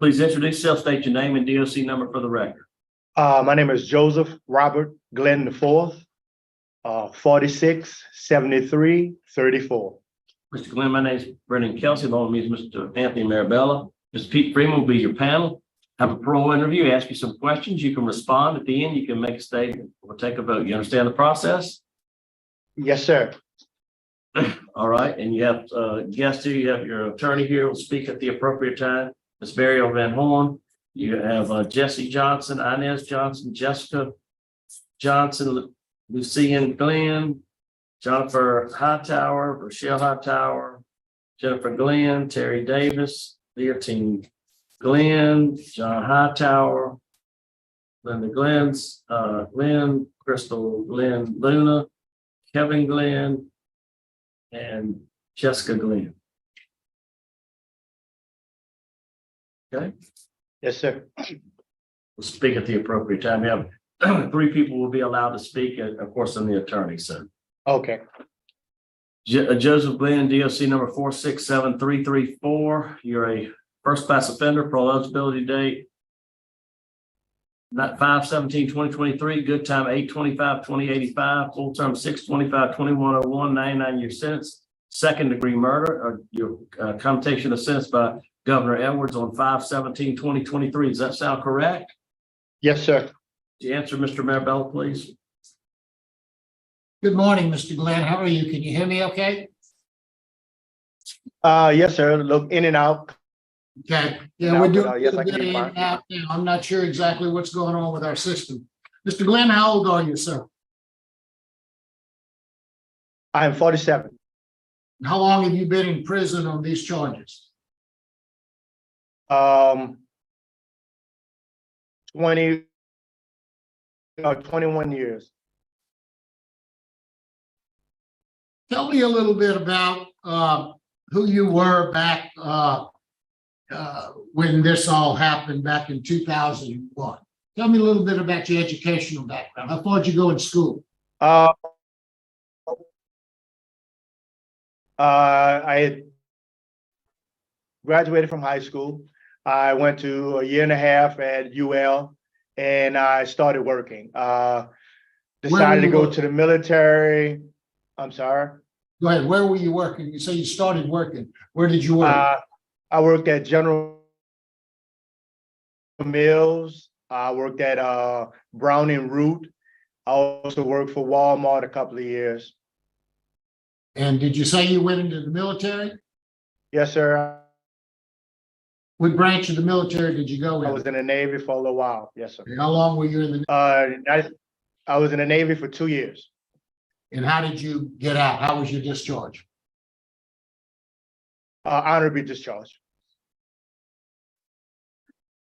Please introduce yourself, state your name and DOC number for the record. My name is Joseph Robert Glenn IV, 467334. Mr. Glenn, my name is Brendan Kelsey, along with me is Mr. Anthony Marabella. Mr. Pete Freeman will be your panel. Have a parole interview, ask you some questions. You can respond at the end. You can make a statement. We'll take a vote. You understand the process? Yes, sir. All right. And you have guests here. You have your attorney here who will speak at the appropriate time. Ms. Burial Van Horn. You have Jesse Johnson, Inez Johnson, Jessica Johnson, Lucian Glenn, Jennifer Hightower, Rochelle Hightower, Jennifer Glenn, Terry Davis, Leontine Glenn, John Hightower, Linda Glenn's, Glenn, Crystal Glenn Luna, Kevin Glenn, and Jessica Glenn. Okay. Yes, sir. We'll speak at the appropriate time. We have 3 people will be allowed to speak, and of course, I'm the attorney. So, Okay. Joseph Glenn, DOC number 467334. You're a first class offender. Parole eligibility date not 5/17/2023. Good time 8/25/2085. Full term 6/25/2101. 99-year sentence. Second degree murder. Or your commutation of sentence by Governor Edwards on 5/17/2023. Does that sound correct? Yes, sir. The answer, Mr. Marabella, please. Good morning, Mr. Glenn. How are you? Can you hear me okay? Yes, sir. Look in and out. Okay. Yeah, No, we're doing yes, a I can bit be in fine. and out now. I'm not sure exactly what's going on with our system. Mr. Glenn, how old are you, sir? I am 47. How long have you been in prison on these charges? 21 years. Tell me a little bit about who you were back when this all happened back in 2001. Tell me a little bit about your educational background. How far did you go in school? I had graduated from high school. I went to a year and a half at UL, and I started working. Decided to go to the military. I'm sorry. Go ahead. Where were you working? You say you started working. Where did you work? I worked at General Mills. I worked at Brown and Root. I also worked for Walmart a couple of years. And did you say you went into the military? Yes, sir. What branch of the military did you go in? I was in the Navy for a little while. Yes, sir. How long were you in the? I was in the Navy for 2 years. And how did you get out? How was your discharge? Honorably discharged.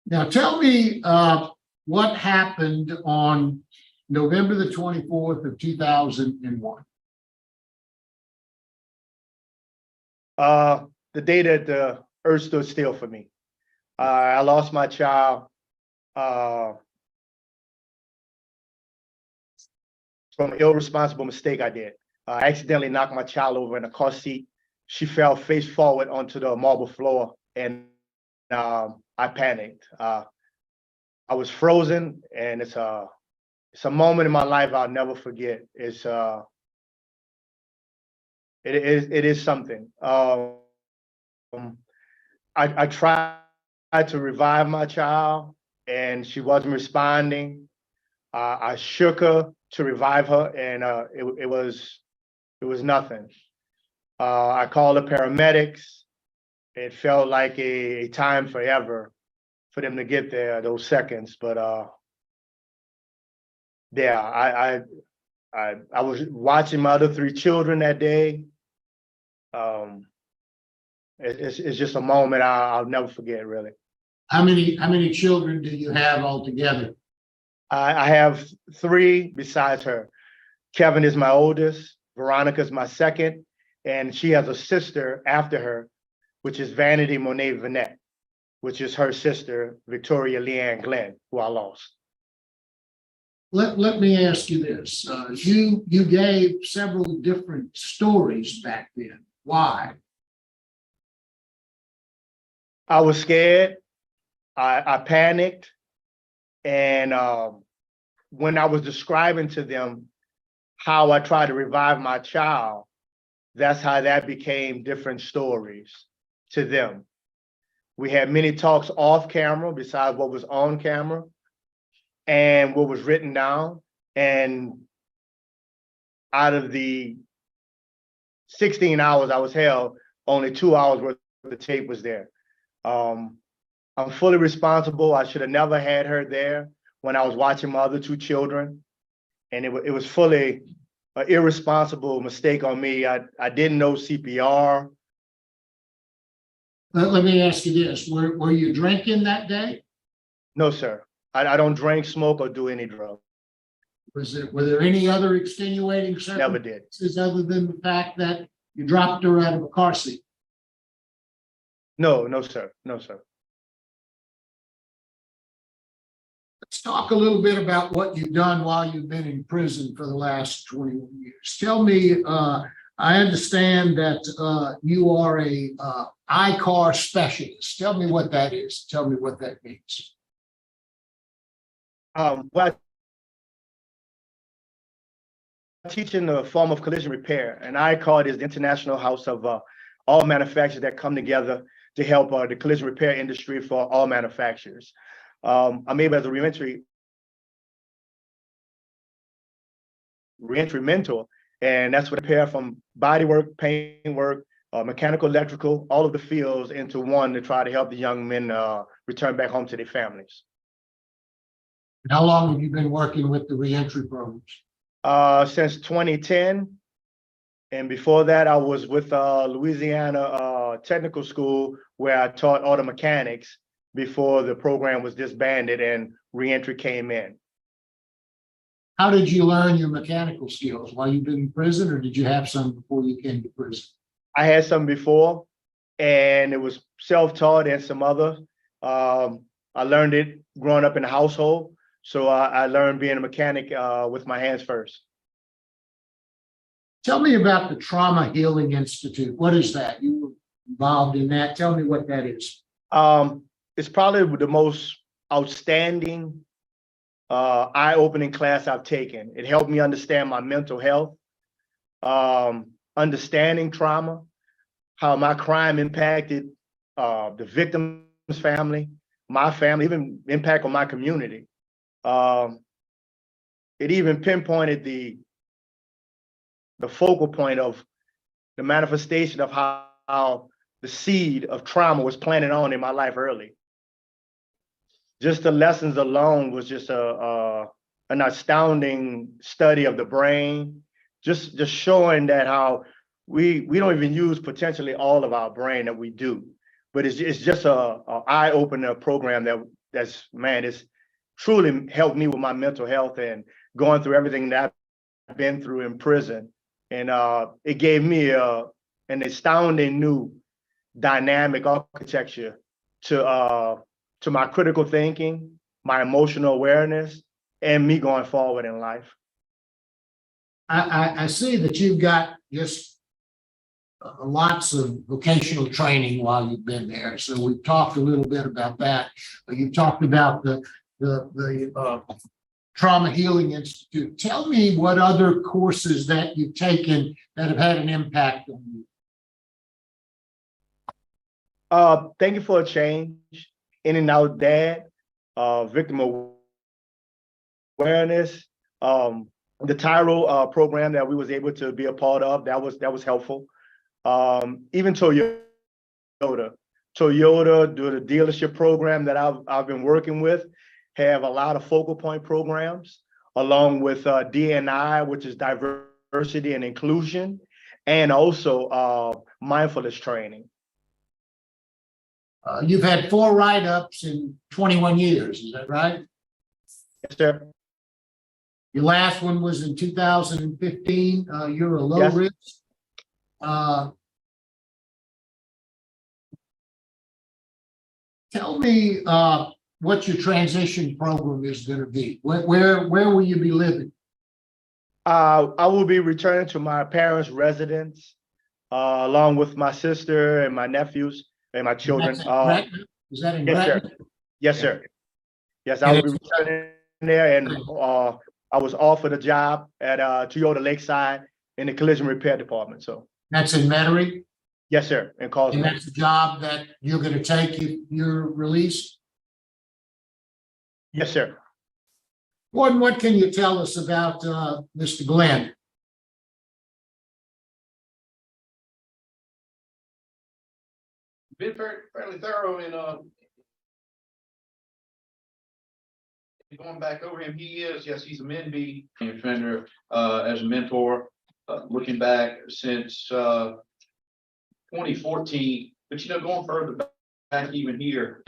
Now tell me what happened on November the 24th of 2001. The day that the earth stood still for me. I lost my child from an irresponsible mistake I did. I accidentally knocked my child over in a car seat. She fell face forward onto the marble floor, and I panicked. I was frozen, and it's a moment in my life I'll never forget. It is something. I tried to revive my child, and she wasn't responding. I shook her to revive her, and it was nothing. I called the paramedics. It felt like a time forever for them to get there, those seconds. But yeah, I was watching my other 3 children that day. It's just a moment I'll never forget, really. How many children do you have altogether? I have 3 besides her. Kevin is my oldest. Veronica's my second, and she has a sister after her, which is Vanity Monet Vanette, which is her sister, Victoria Leanne Glenn, who I lost. Let me ask you this. You gave several different stories back then. Why? I was scared. I panicked, and when I was describing to them how I tried to revive my child, that's how that became different stories to them. We had many talks off camera besides what was on camera and what was written down. And out of the 16 hours I was held, only 2 hours worth of the tape was there. I'm fully responsible. I should have never had her there when I was watching my other two children. And it was fully an irresponsible mistake on me. I didn't know CPR. Let me ask you this, were you drinking that day? No, sir. I don't drink, smoke, or do any drug. Were there any other extenuating Never did. circumstances other than the fact that you dropped her out of a car seat? No, no, sir. No, sir. Let's talk a little bit about what you've done while you've been in prison for the last 21 years. Tell me, I understand that you are a ICAR specialist. Tell me what that is. Tell me what that means. Well, I teach in the form of collision repair, and ICAR is the international house of all manufacturers that come together to help the collision repair industry for all manufacturers. I'm able as a reentry mentor, and that's what I prepare from body work, paint work, mechanical, electrical, all of the fields into one to try to help the young men return back home to their families. How long have you been working with the reentry programs? Since 2010, and before that, I was with Louisiana Technical School, where I taught auto mechanics before the program was disbanded and reentry came in. How did you learn your mechanical skills? While you've been in prison, or did you have some before you came to prison? I had some before, and it was self-taught and some other. I learned it growing up in the household. So I learned being a mechanic with my hands first. Tell me about the Trauma Healing Institute. What is that? You were involved in that. Tell me what that is. It's probably the most outstanding, eye-opening class I've taken. It helped me understand my mental health, understanding trauma, how my crime impacted the victim's family, my family, even impact on my community. It even pinpointed the focal point of the manifestation of how the seed of trauma was planted on in my life early. Just the lessons alone was just an astounding study of the brain, just showing that how we don't even use potentially all of our brain that we do, but it's just a eye-opener program that's truly helped me with my mental health and going through everything that I've been through in prison. And it gave me an astounding new dynamic architecture to my critical thinking, my emotional awareness, and me going forward in life. I see that you've got just lots of vocational training while you've been there. So we've talked a little bit about that. You've talked about the Trauma Healing Institute. Tell me what other courses that you've taken that have had an impact on you. Thank you for a change. In and out dad, victim awareness, the Parole program that we was able to be a part of, that was helpful. Even Toyota do the dealership program that I've been working with, have a lot of focal point programs, along with D&I, which is diversity and inclusion, and also mindfulness training. You've had 4 write-ups in 21 years, is that right? Yes, sir. Your last one was in 2015. You're a low Yes. risk. Tell me what your transition program is going to be. Where will you be living? I will be returning to my parents' residence, along with my sister and my nephews and my children. That's in Gretna? Is that in Yes, sir. Gretna? Yes, sir. Yes, I And will be returning there, and I was offered a job at Toyota Lakeside in the collision repair department. So, That's in Metairie, yes, sir, in and Causeway. that's a job that you're gonna take if you're released. Yes, sir. Warden, what can you tell us about Mr. Glenn? Been fairly thorough in going back over him. He is, yes, he's a Menby offender as a mentor, looking back since 2014. But going further back even here,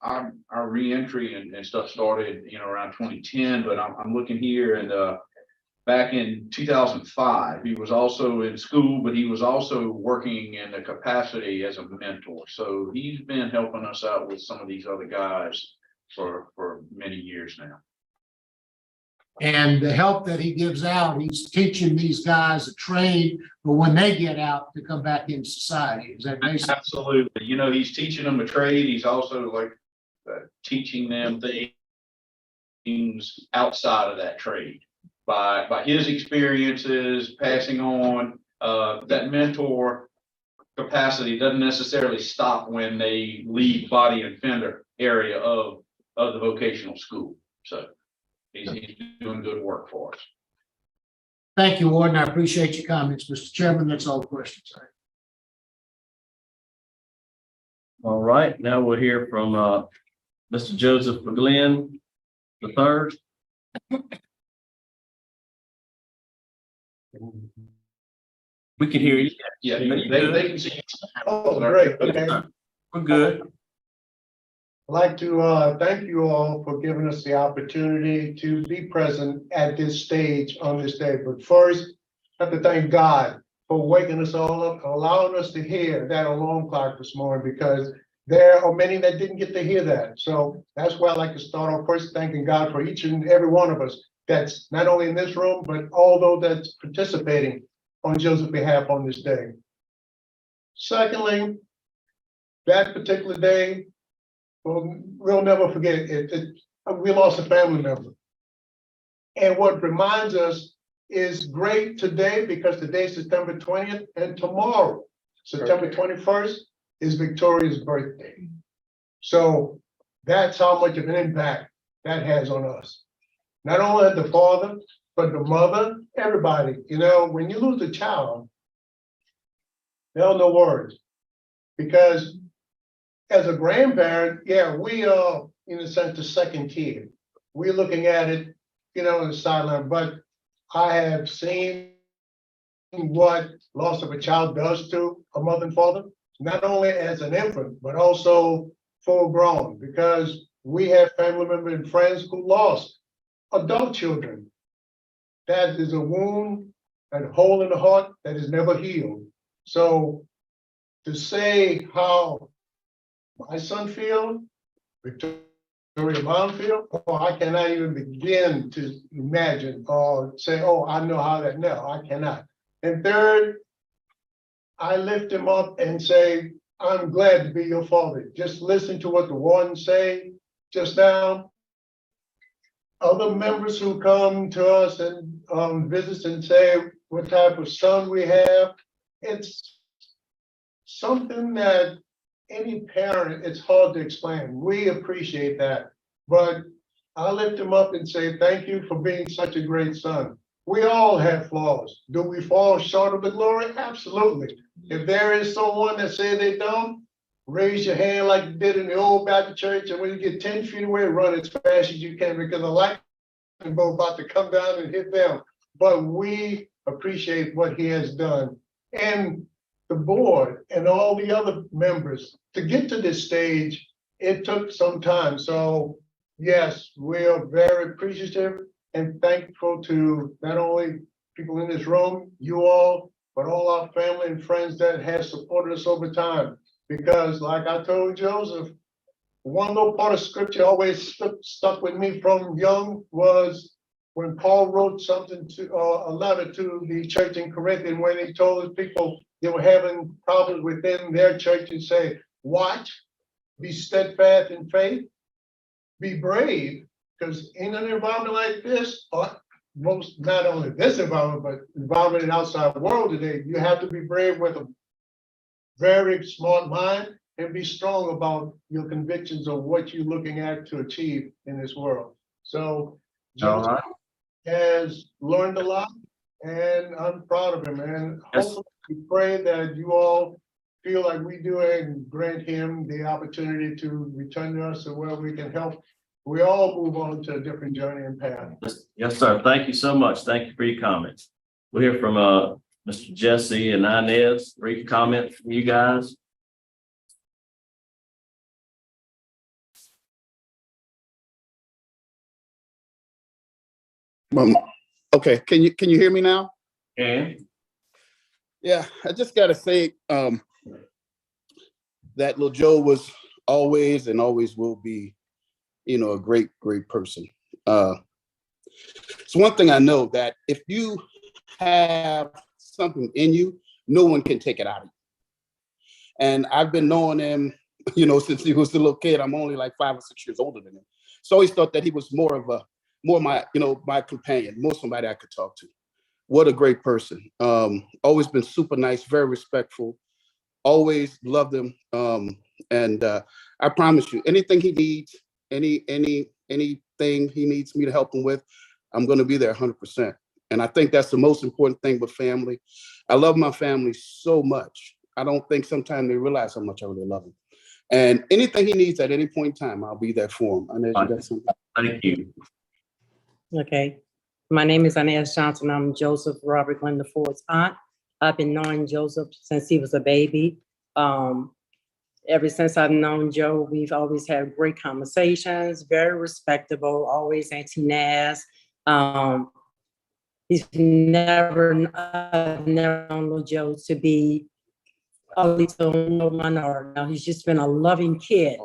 our reentry and stuff started around 2010. But I'm looking here, and back in 2005, he was also in school, but he was also working in the capacity as a mentor. So he's been helping us out with some of these other guys for many years now. And the help that he gives out, he's teaching these guys a trade for when they get out to come back in society. Is that basically? Absolutely. He's teaching them a trade. He's also teaching them things outside of that trade by his experiences, passing on. That mentor capacity doesn't necessarily stop when they leave body and fender area of the vocational school. So he's doing good work for us. Thank you, Warden. I appreciate your comments, Mr. Chairman. That's all the questions I have. All right, now we'll hear from Mr. Joseph Glenn III. We can hear you. Yeah, they can see. Oh, great, okay. We're good. I'd like to thank you all for giving us the opportunity to be present at this stage on this day. But first, I have to thank God for waking us all up, allowing us to hear that alarm clock this morning, because there are many that didn't get to hear that. So that's why I'd like to start off first thanking God for each and every one of us that's not only in this room, but all those that's participating on Joseph's behalf on this day. Secondly, that particular day, we'll never forget it. We lost a family member. And what reminds us is great today, because today is September 20th, and tomorrow, September 21st, is Victoria's birthday. So that's how much of an impact that has on us. Not only the father, but the mother, everybody. When you lose a child, there are no words. Because as a grandparent, yeah, we are, in a sense, the second kid. We're looking at it, in the sideline, but I have seen what loss of a child does to a mother and father, not only as an infant, but also full grown, because we have family members and friends who lost adult children. That is a wound and hole in the heart that is never healed. So to say how my son feel, Victoria mom feel, I cannot even begin to imagine or say, oh, I know how that. No, I cannot. And third, I lift him up and say, I'm glad to be your father. Just listen to what the warden say just now. Other members who come to us and visit and say what type of son we have, it's something that any parent, it's hard to explain. We appreciate that, but I lift him up and say, thank you for being such a great son. We all have flaws. Do we fall short of the glory? Absolutely. If there is someone that say they don't, raise your hand like you did in the old Baptist church, and when you get 10 feet away, run as fast as you can, because the lightning bolt about to come down and hit them. But we appreciate what he has done. And the board and all the other members, to get to this stage, it took some time. So yes, we are very appreciative and thankful to not only people in this room, you all, but all our family and friends that have supported us over time. Because like I told Joseph, one little part of scripture always stuck with me from young was when Paul wrote something to a letter to the church in Corinth, when he told his people they were having problems within their church, and say, watch be steadfast in faith, be brave, because in an environment like this, most, not only this environment, but environment in outside world today, you have to be brave with a very smart mind and be strong about your convictions of what you're looking at to achieve in this world. So All Joseph right. has learned a lot, and I'm proud of him. And Yes. hopefully we pray that you all feel like we do and grant him the opportunity to return to us so where we can help. We all move on to a different journey and path. Yes, sir. Thank you so much. Thank you for your comments. We'll hear from Mr. Jesse and Inez. Brief comment from you guys. Okay, can you hear me now? And Yeah, I just gotta say, that little Joe was always and always will be, a great person. It's one thing I know, that if you have something in you, no one can take it out of you. And I've been knowing him, since he was a little kid. I'm only like 5 or 6 years older than him. So I always thought that he was more my, my companion, more somebody I could talk to. What a great person. Always been super nice, very respectful, always loved him. And I promise you, anything he needs, anything he needs me to help him with, I'm going to be there 100%. And I think that's the most important thing with family. I love my family so much. I don't think sometimes they realize how much I really love them. And anything he needs at any point in time, I'll be there for him. Inez, you got something? thank you. Okay. My name is Inez Johnson. I'm Joseph Robert Glenn IV's aunt. I've been knowing Joseph since he was a baby. Ever since I've known Joe, we've always had great conversations, very respectable, always anti-Naz. He's never known Joe to be always a minority. No, he's just been a loving kid,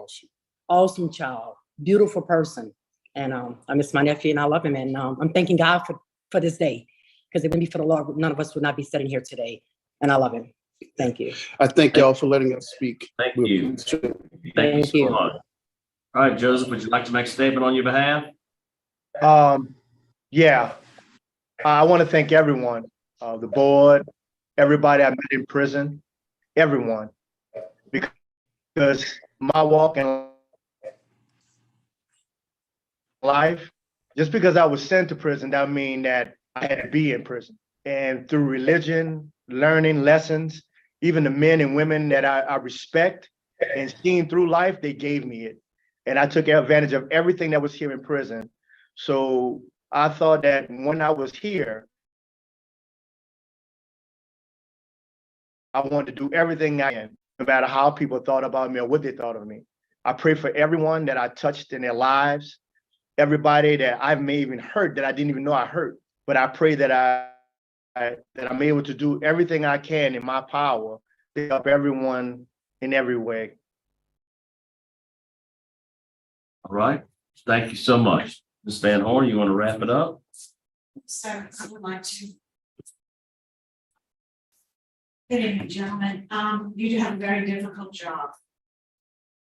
awesome child, beautiful person. And I miss my nephew and I love him. And I'm thanking God for this day, because if it wouldn't be for the Lord, none of us would not be sitting here today. And I love him. Thank you. I thank y'all for letting us speak. Thank you. Thank so you. much. All right, Joseph, would you like to make a statement on your behalf? Yeah, I want to thank everyone, the board, everybody I met in prison, everyone, because my walk in life, just because I was sent to prison, that mean that I had to be in prison. And through religion, learning lessons, even the men and women that I respect and seeing through life, they gave me it. And I took advantage of everything that was here in prison. So I thought that when I was here, I wanted to do everything I can, no matter how people thought about me or what they thought of me. I pray for everyone that I touched in their lives, everybody that I may even hurt that I didn't even know I hurt. But I pray that I'm able to do everything I can in my power to help everyone in every way. All right. Thank you so much. Ms. Van Horn, you want to wrap it up? So I would like to. Good evening, gentlemen. You do have a very difficult job.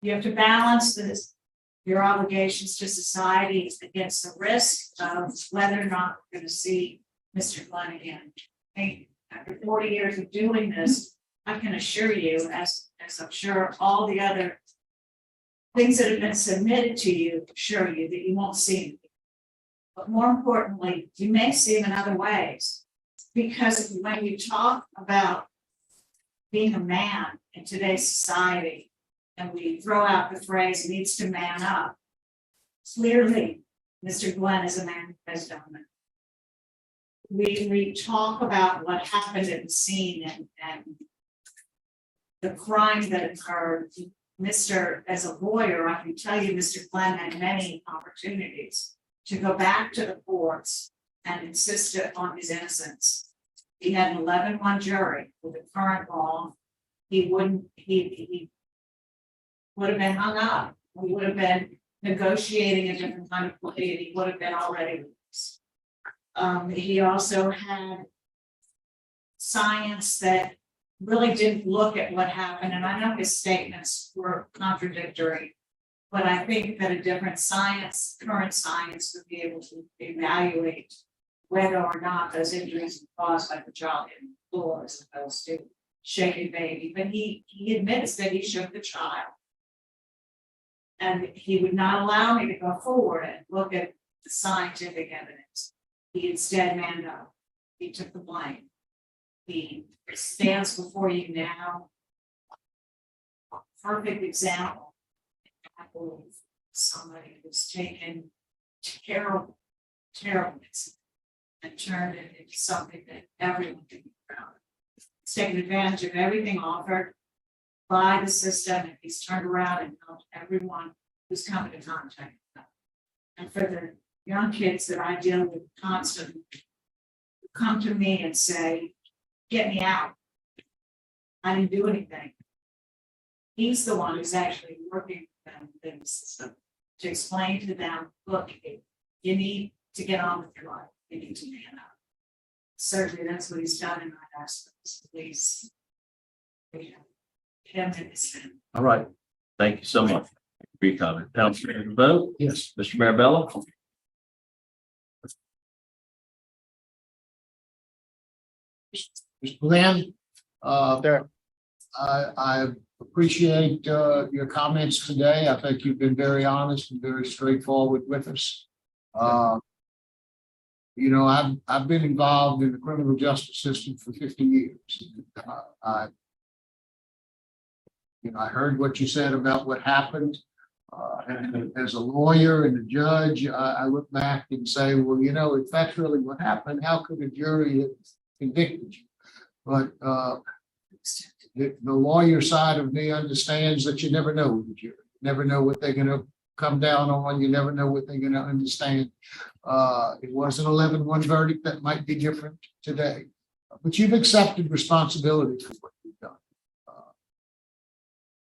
You have to balance your obligations to society against the risk of whether or not we're going to see Mr. Glenn again. After 40 years of doing this, I can assure you, as I'm sure all the other things that have been submitted to you assure you, that you won't see him. But more importantly, you may see him in other ways. Because when you talk about being a man in today's society, and we throw out the phrase needs to man up, clearly, Mr. Glenn is a man who has done that. We talk about what happened at the scene and the crime that occurred. As a lawyer, I can tell you, Mr. Glenn had many opportunities to go back to the courts and insist on his innocence. He had an 11-1 jury with the current law. He would have been hung up. We would have been negotiating a different kind of plea, and he would have been already released. He also had science that really didn't look at what happened, and I know his statements were contradictory. But I think that a different science, current science, would be able to evaluate whether or not those injuries were caused by the child in the floor as opposed to shaking baby. But he admits that he shook the child. And he would not allow me to go forward and look at the scientific evidence. He instead manned up. He took the blame. He stands before you now. Perfect example. I believe somebody who's taken terrible, terrible and turned it into something that everyone can be proud of. He's taken advantage of everything offered by the system, and he's turned around and helped everyone who's come into contact with them. And for the young kids that I deal with constantly, who come to me and say, "Get me out. I didn't do anything." He's the one who's actually working with them within the system to explain to them, look, you need to get on with your life. You need to man up. Certainly that's what he's done, and I ask the police. Him and his family. All right. Thank you so much for your comment. Councilman vote. Yes. Mr. Marabella. Mr. Glenn, There. I appreciate your comments today. I think you've been very honest and very straightforward with us. You know, I've been involved in the criminal justice system for 50 years. I heard what you said about what happened. And as a lawyer and a judge, I look back and say, well, you know, if that's really what happened, how could a jury have convicted you? But the lawyer side of me understands that you never know with the jury. You never know what they're going to come down on. You never know what they're going to understand. It was an 11-1 verdict that might be different today, but you've accepted responsibility for what you've done.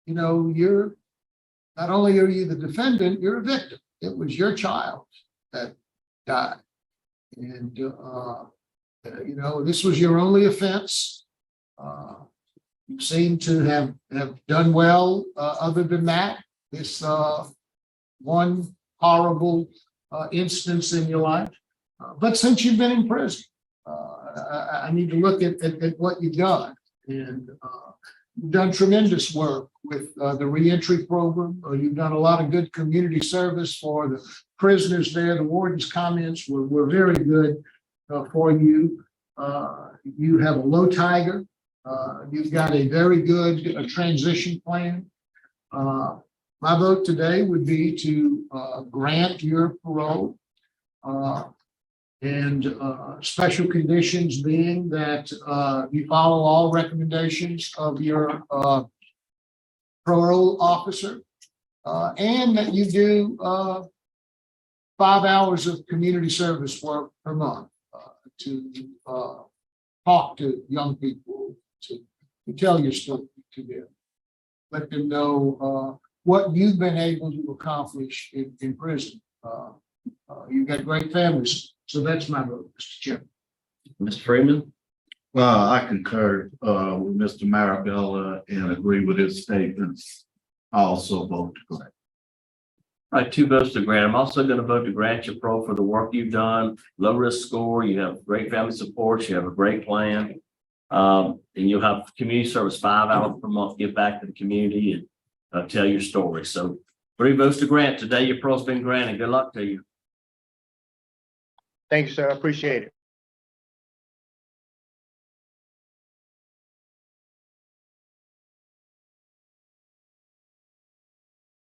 You know, not only are you the defendant, you're a victim. It was your child that died. And, you know, this was your only offense. You seem to have done well. Other than that, this one horrible instance in your life. But since you've been in prison, I need to look at what you've done. And you've done tremendous work with the reentry program. You've done a lot of good community service for the prisoners there. The warden's comments were very good for you. You have a low tiger. You've got a very good transition plan. My vote today would be to grant your parole. And special conditions being that you follow all recommendations of your parole officer, and that you do 5 hours of community service work per month to talk to young people, to tell your story to them, let them know what you've been able to accomplish in prison. You've got great families. So that's my vote, Mr. Chairman. Mr. Freeman. Well, I concur with Mr. Marabella and agree with his statements. I also vote to grant. All right, 2 votes to grant. I'm also going to vote to grant your parole for the work you've done. Low risk score. You have great family support. You have a great plan. And you'll have community service 5 hours per month, give back to the community and tell your story. So 3 votes to grant. Today, your parole's been granted. Good luck to you. Thank you, sir. I appreciate it.